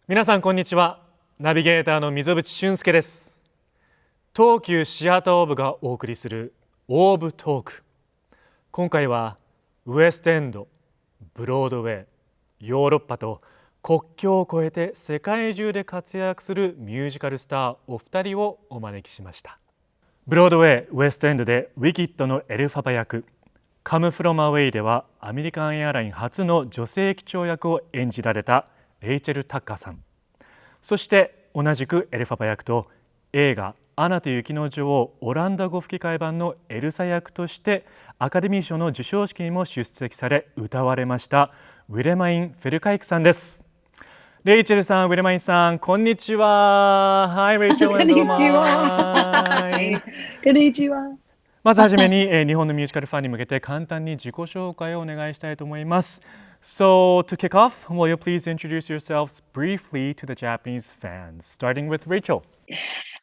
皆さんこんにちは。ナビゲーターの溝渕俊介です。東急シアターオーブがお送りするオーブトーク。今回はウエストエンド、ブロードウェイ、ヨーロッパと国境を越えて世界中で活躍するミュージカルスターお二人をお招きしました。ブロードウェイ、ウエストエンドでウィキッドのエルファバ役、カムフロムアウェイではアメリカンエアライン初の女性機長役を演じられたレイチェル・タッカーさん、そして同じくエルファバ役と映画アナと雪の女王オランダ語吹き替え版のエルサ役としてアカデミー賞の授賞式にも出席され歌われましたウィレマイン・フェルカイクさんです。レイチェルさん、ウィレマインさん、こんにちは。Hi, Rachel and Willemjin。こんにちは。まずはじめに日本のミュージカルファンに向けて簡単に自己紹介をお願いしたいと思います。So to kick off, will you please introduce yourselves briefly to the Japanese fans, starting with Rachel?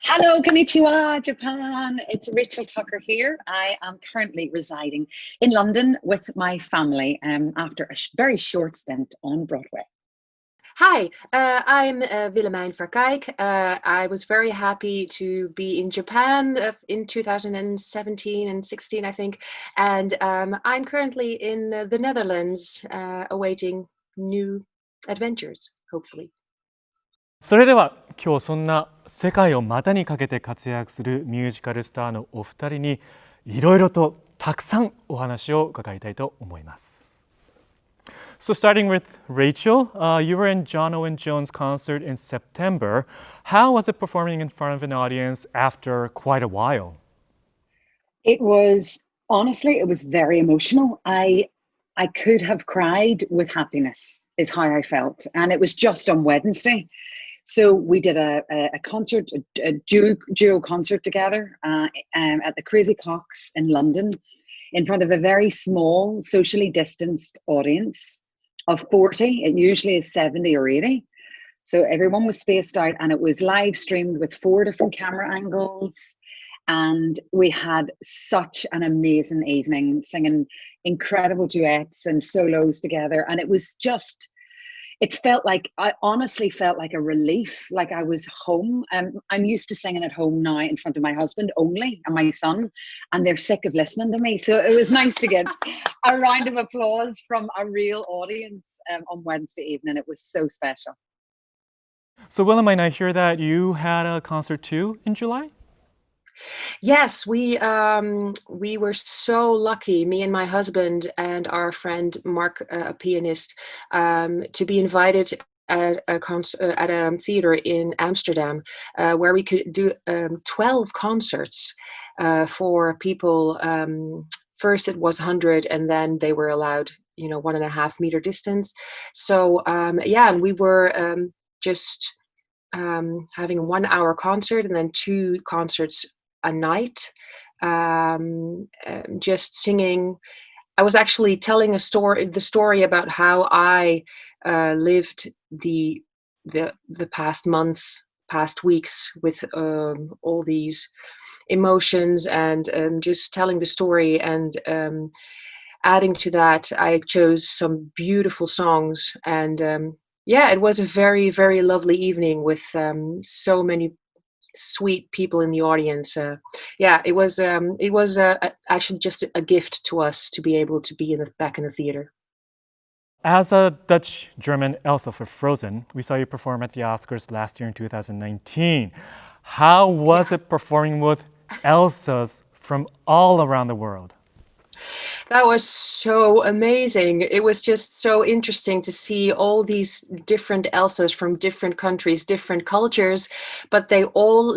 Hello, konnichiwa, Japan. It's Rachel Tucker here. I am currently residing in London with my family after a very short stint on Broadway. Hi, I'm Willemjin Verkaik. I was very happy to be in Japan in 2017 and 16, I think. And I'm currently in the Netherlands awaiting new adventures, hopefully. それでは今日そんな世界を股にかけて活躍するミュージカルスターのお二人にいろいろとたくさんお話を伺いたいと思います。So starting with Rachel, you were in John Owen Jones' concert in September. How was it performing in front of an audience after quite a while? It was very emotional. I could have cried with happiness, is how I felt, and it was just on Wednesday. So we did a concert, a duo concert together at the Crazy Coqs in London, in front of a very small, socially distanced audience of 40. It usually is 70 or 80. So everyone was spaced out, and it was live streamed with 4 different camera angles. And we had such an amazing evening, singing incredible duets and solos together. And it was just, I honestly felt like a relief, like I was home. I'm used to singing at home now in front of my husband only and my son, and they're sick of listening to me. So it was nice to get a round of applause from a real audience on Wednesday evening. It was so special. So Willemjin, I hear that you had a concert too in July? Yes, we were so lucky, me and my husband and our friend Mark, a pianist, to be invited at a theater in Amsterdam, where we could do 12 concerts for people. First it was 100, and then they were allowed, 1.5 meter distance. So and we were just having a 1 hour concert and then 2 concerts a night, just singing. I was actually telling the story about how I lived the past months, past weeks with all these emotions, and just telling the story, and adding to that, I chose some beautiful songs, and it was a very, very lovely evening with so many sweet people in the audience. It was actually just a gift to us to be able to be back in the theater. As a Dutch-German Elsa for Frozen, we saw you perform at the Oscars last year in 2019. How was it performing with Elsas from all around the world? That was so amazing. It was just so interesting to see all these different Elsas from different countries, different cultures, but they all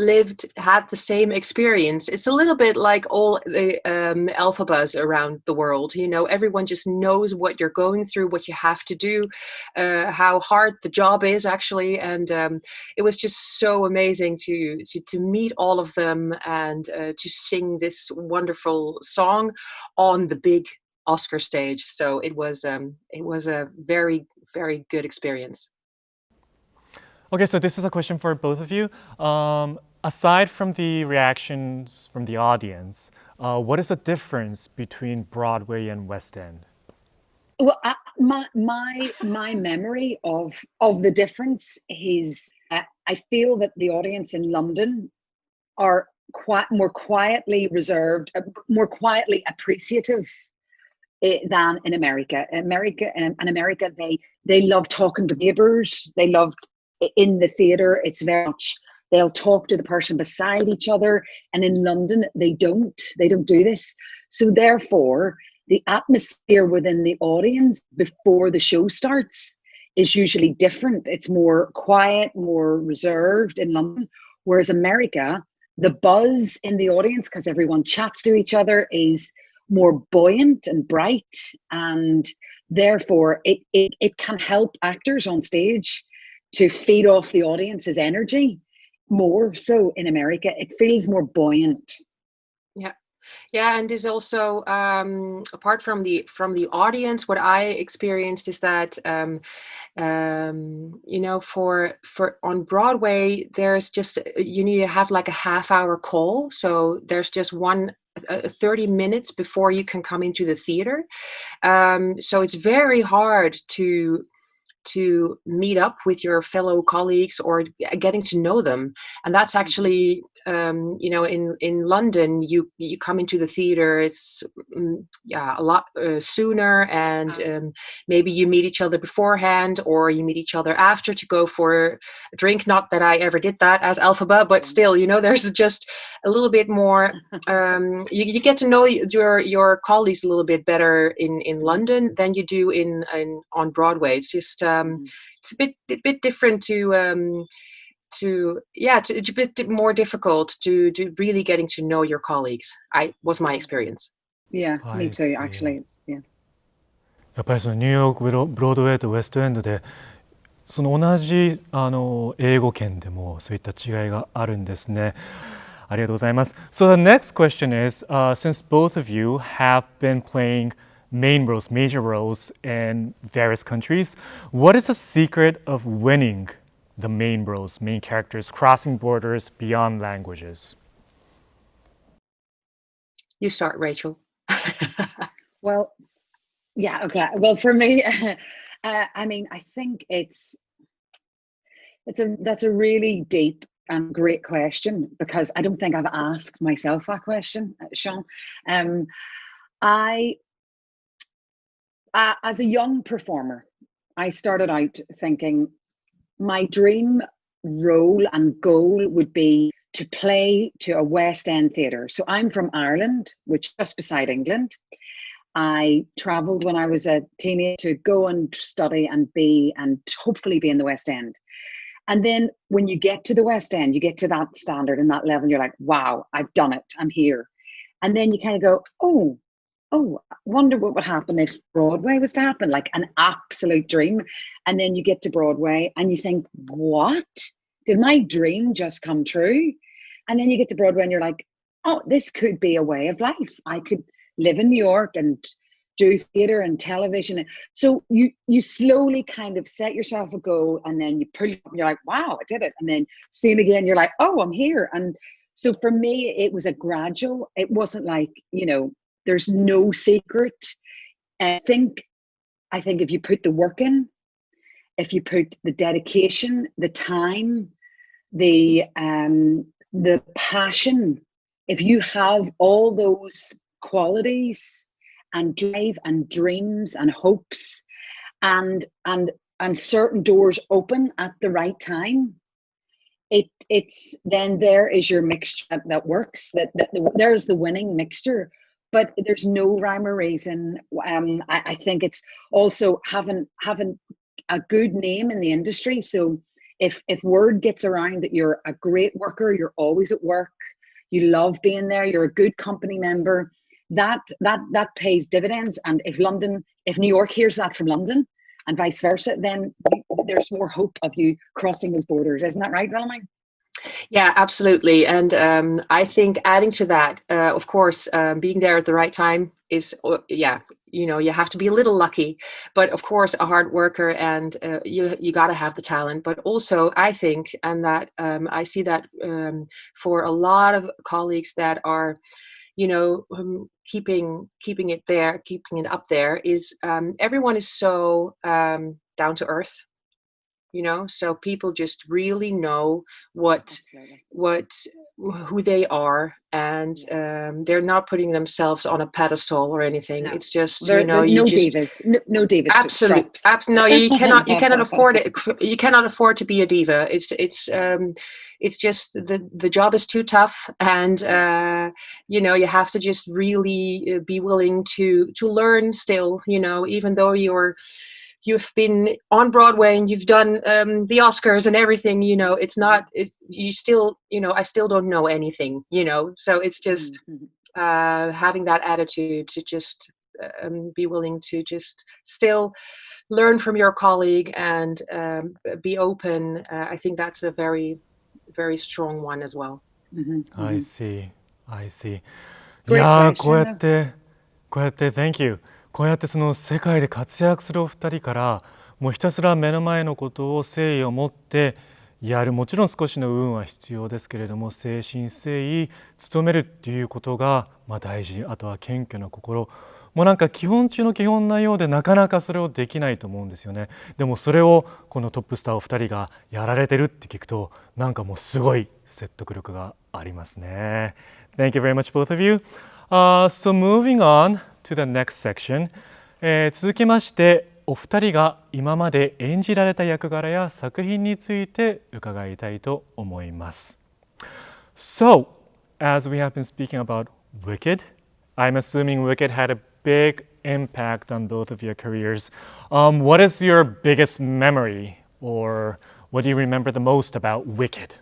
had the same experience. It's a little bit like all the Elphabas around the world. Everyone just knows what you're going through, what you have to do, how hard the job is actually. And it was just so amazing to meet all of them and to sing this wonderful song on the big Oscar stage. So it was a very, very good experience. Okay, so this is a question for both of you. Aside from the reactions from the audience, what is the difference between Broadway and West End? Well, my memory of the difference is I feel that the audience in London are more quietly reserved, more quietly appreciative than in America. In America, they love talking to neighbours. They loved in the theatre. It's very much they'll talk to the person beside each other. And in London, they don't do this. So therefore, the atmosphere within the audience before the show starts is usually different. It's more quiet, more reserved in London. Whereas America, the buzz in the audience, because everyone chats to each other, is more buoyant and bright. And therefore, it can help actors on stage to feed off the audience's energy more so in America. It feels more buoyant. Yeah, and is also apart from the audience, what I experienced is that for on Broadway, there's just you need to have like a half-hour call, so there's just 30 minutes before you can come into the theater. So it's very hard to meet up with your fellow colleagues or getting to know them, and that's actually in London you come into the theater, it's a lot sooner, and maybe you meet each other beforehand or you meet each other after to go for a drink. Not that I ever did that as Alphaba, but still, there's just a little bit more you get to know your colleagues a little bit better in London than you do on Broadway. It's just it's a bit different it's a bit more difficult to really getting to know your colleagues. Was my experience. Yeah, me too, actually. Yeah. やっぱりそのニューヨークブロードウェイとウェストエンドでその同じ英語圏でもそういった違いがあるんですね。ありがとうございます。So the next question is, since both of you have been playing major roles in various countries, what is the secret of winning the main characters, crossing borders beyond languages? You start, Rachel. Well, yeah, okay. Well, for me, I mean, I think that's a really deep and great question, because I don't think I've asked myself that question, Sean. As a young performer, I started out thinking my dream role and goal would be to play to a West End theatre. So I'm from Ireland, which is just beside England. I travelled when I was a teenager to go and study and hopefully be in the West End. And then when you get to the West End, you get to that standard and that level, and you're like, wow, I've done it, I'm here. And then you kind of go, oh, wonder what would happen if Broadway was to happen, like an absolute dream. And then you get to Broadway and you think, what? Did my dream just come true? And then you get to Broadway and you're like, oh, this could be a way of life. I could live in New York and do theatre and television. So you slowly kind of set yourself a goal, and then you pull it up and you're like, wow, I did it. And then same again, you're like, oh, I'm here. And so for me, it was a gradual. It wasn't like, there's no secret. I think if you put the work in, if you put the dedication, the time, the passion, if you have all those qualities and drive and dreams and hopes and certain doors open at the right time, it's then there is your mixture that works. That there's the winning mixture. But there's no rhyme or reason. I think it's also having a good name in the industry. So if word gets around that you're a great worker, you're always at work, you love being there, you're a good company member, that pays dividends. And if New York hears that from London and vice versa, then there's more hope of you crossing those borders. Isn't that right, Willemjin? Yeah, absolutely. And I think adding to that, of course, being there at the right time is, you have to be a little lucky, but of course a hard worker, and you got to have the talent. But also I think, and that I see that for a lot of colleagues that are keeping it there, keeping it up there is everyone is so down to earth. So people just really know who they are, and they're not putting themselves on a pedestal or anything. No. It's just no divas, no divas. Absolutely, no, you cannot afford it. You cannot afford to be a diva. It's just the job is too tough, and you have to just really be willing to learn still. Even though you've been on Broadway and you've done the Oscars and everything, it's not, you still, I still don't know anything, so it's just having that attitude to just be willing to just still learn from your colleague and be open. I think that's a very, very strong one as well. I see. いやー、こうやって Thank you。こうやってその世界で活躍するお二人からもうひたすら目の前のことを誠意を持ってやる、もちろん少しの運は必要ですけれども、誠心誠意努めるっていうことが大事。あとは謙虚な心、もうなんか基本中の基本なようでなかなかそれをできないと思うんですよね。でもそれをこのトップスターお二人がやられてるって聞くと、なんかもうすごい説得力がありますね。Thank you very much both of you. So moving on to the next section、続きましてお二人が今まで演じられた役柄や作品について伺いたいと思います。So, as we have been speaking about Wicked, I'm assuming Wicked had a big impact on both of your careers. What is your biggest memory, or what do you remember the most about Wicked?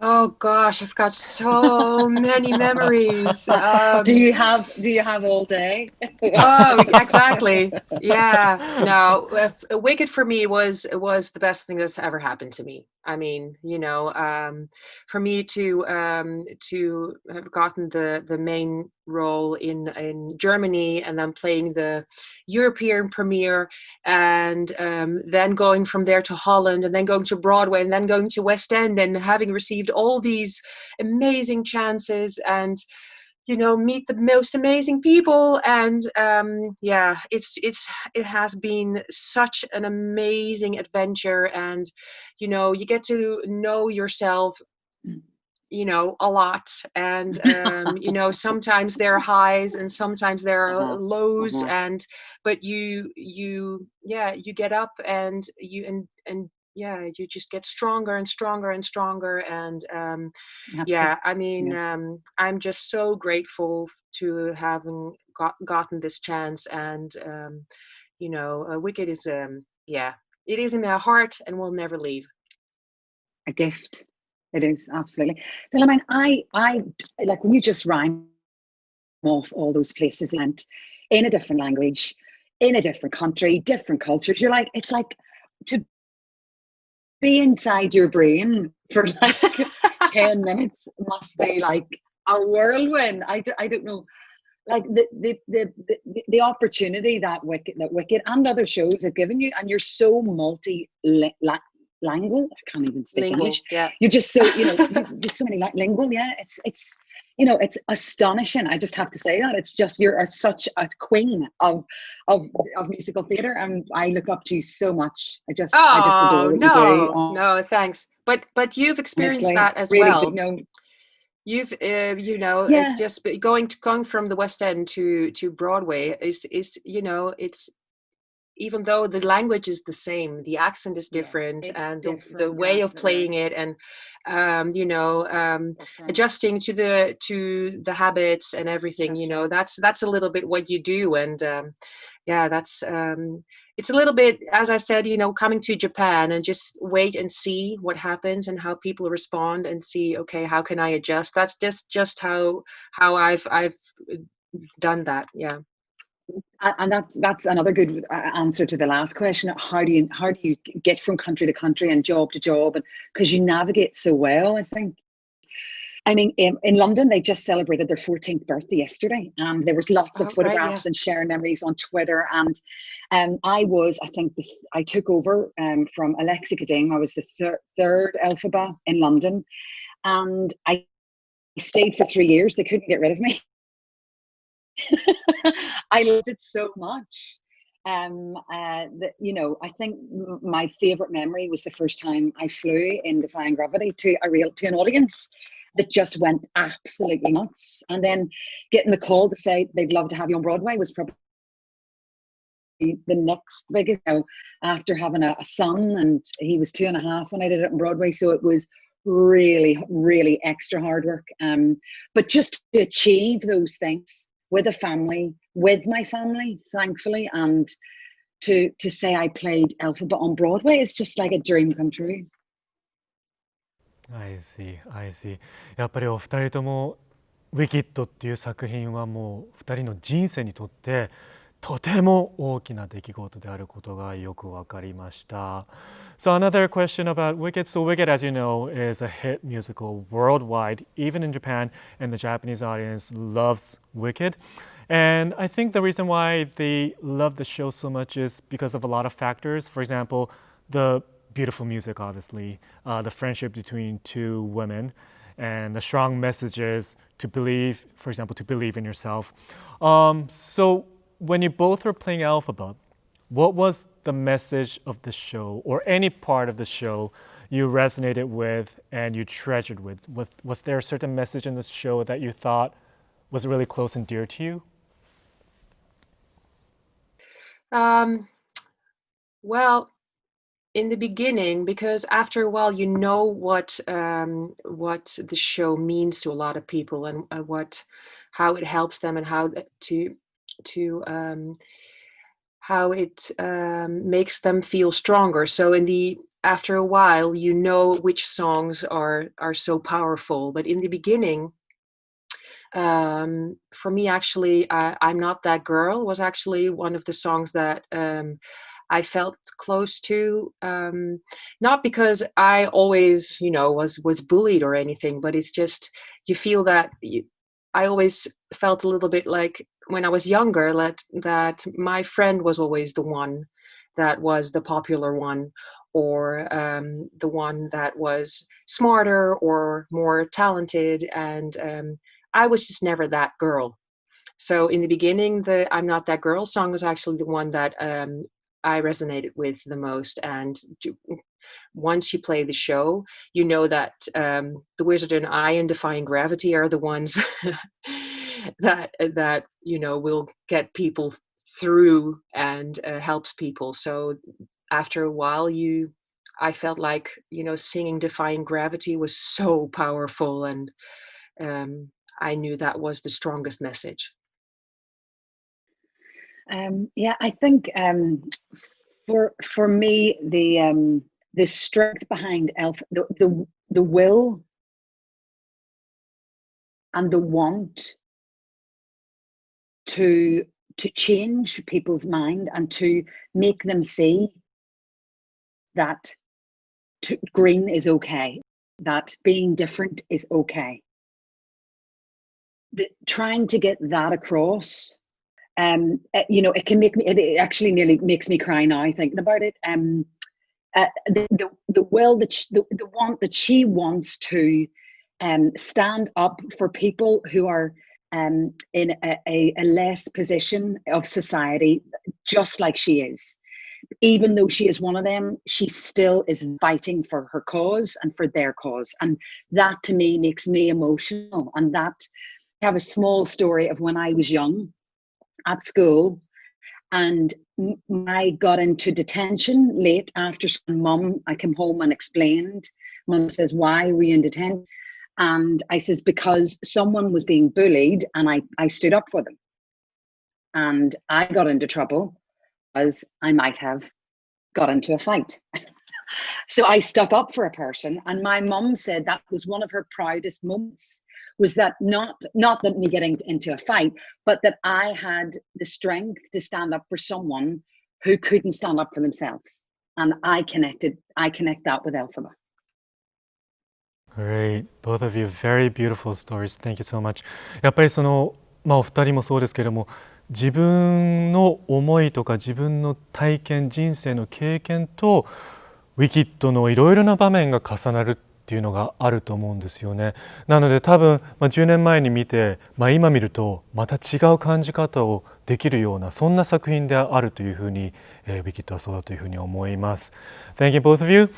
Oh gosh, I've got so many memories. Do you have all day? Oh, exactly. Yeah. No, Wicked for me was the best thing that's ever happened to me. I mean, for me to have gotten the main role in Germany and then playing the European premiere, and then going from there to Holland, and then going to Broadway, and then going to West End, and having received all these amazing chances, and meet the most amazing people, and it has been such an amazing adventure, and you get to know yourself a lot, and sometimes there are highs and sometimes there are lows, but you get up and you just get stronger and stronger and stronger, and I'm just so grateful to having gotten this chance, and Wicked is it is in my heart and will never leave. A gift. It is, absolutely. Well, I mean, I like when you just rhyme off all those places and in a different language, in a different country, different cultures, you're like, it's like to be inside your brain for like 10 minutes must be like a whirlwind. I don't know, like the opportunity that Wicked and other shows have given you, and you're so lingual. I can't even speak English. Yeah. You're just so, just so many lingual. Yeah. It's it's astonishing. I just have to say that. It's just, you're such a queen of musical theatre, and I look up to you so much. I just adore what you do. No, thanks. But you've experienced honestly, that as really well. You've it's just going from the West End to Broadway is it's, even though the language is the same, the accent is different, and the way of playing it, and adjusting to the habits and everything. That's a little bit what you do, and that's it's a little bit, as I said, coming to Japan and just wait and see what happens and how people respond, and see, okay, how can I adjust? That's just how I've done that. Yeah. And that's another good answer to the last question. How do you get from country to country and job to job, and because you navigate so well, I think. I mean, in London, they just celebrated their 14th birthday yesterday, and there was lots of photographs and sharing memories on Twitter. And I took over from Alexi Kadim. I was the third Elphaba in London, and I stayed for 3 years. They couldn't get rid of me. I loved it so much. I think my favorite memory was the first time I flew in Defying Gravity to an audience that just went absolutely nuts. And then getting the call to say they'd love to have you on Broadway was probably the next biggest, after having a son, and he was 2.5 when I did it on Broadway. So it was really, really extra hard work. But just to achieve those things with a family, with my family, thankfully, and to say I played Elphaba on Broadway is just like a dream come true. I see, I see. やっぱりお二人ともウィキッドっていう作品はもう二人の人生にとってとても大きな出来事であることがよくわかりました。So another question about Wicked. So Wicked, as you know, is a hit musical worldwide, even in Japan, and the Japanese audience loves Wicked. And I think the reason why they love the show so much is because of a lot of factors. For example, the beautiful music, obviously, the friendship between two women, and the strong messages to believe, for example, to believe in yourself. So when you both were playing Elphaba, what was the message of the show, or any part of the show you resonated with and you treasured with? Was there a certain message in the show that you thought was really close and dear to you? Well, in the beginning, because after a while you know what the show means to a lot of people, and how it helps them, and how it makes them feel stronger. So after a while you know which songs are so powerful. But in the beginning, for me, actually, I'm Not That Girl was actually one of the songs that I felt close to, not because I always, was bullied or anything, but it's just, you feel that I always felt a little bit like when I was younger that my friend was always the one that was the popular one, or the one that was smarter or more talented, and I was just never that girl. So in the beginning, the I'm Not That Girl song was actually the one that I resonated with the most. And once you play the show, you know that The Wizard and I and Defying Gravity are the ones that will get people through and helps people. So after a while, I felt like singing Defying Gravity was so powerful, and I knew that was the strongest message. I think for me, the strength behind the will and the want to change people's mind and to make them see that green is okay, that being different is okay. Trying to get that across, it can make me. It actually nearly makes me cry now thinking about it. The will the want that she wants to stand up for people who are in a less position of society, just like she is. Even though she is one of them, she still is fighting for her cause and for their cause, and that to me makes me emotional. And that I have a small story of when I was young at school, and I got into detention late after school. Mum, I came home and explained. Mum says, "Why were you in detention?" And I says, "Because someone was being bullied, and I stood up for them, and I got into trouble as I might have got into a fight." So I stuck up for a person, and my mum said that was one of her proudest moments, was that not that me getting into a fight, but that I had the strength to stand up for someone who couldn't stand up for themselves. And I connect that with Elphaba. Great. Both of you, very beautiful stories. Thank you so much. やっぱりお二人もそうですけども、自分の思いとか自分の体験、人生の経験とウィキッドのいろいろな場面が重なるってっていうのがあると思うんですよね。なので多分、10年前に見て、今見るとまた違う感じ方をできるようなそんな作品であるというふうに、ウィキッドはそうだというふうに思います。Thank you both of you.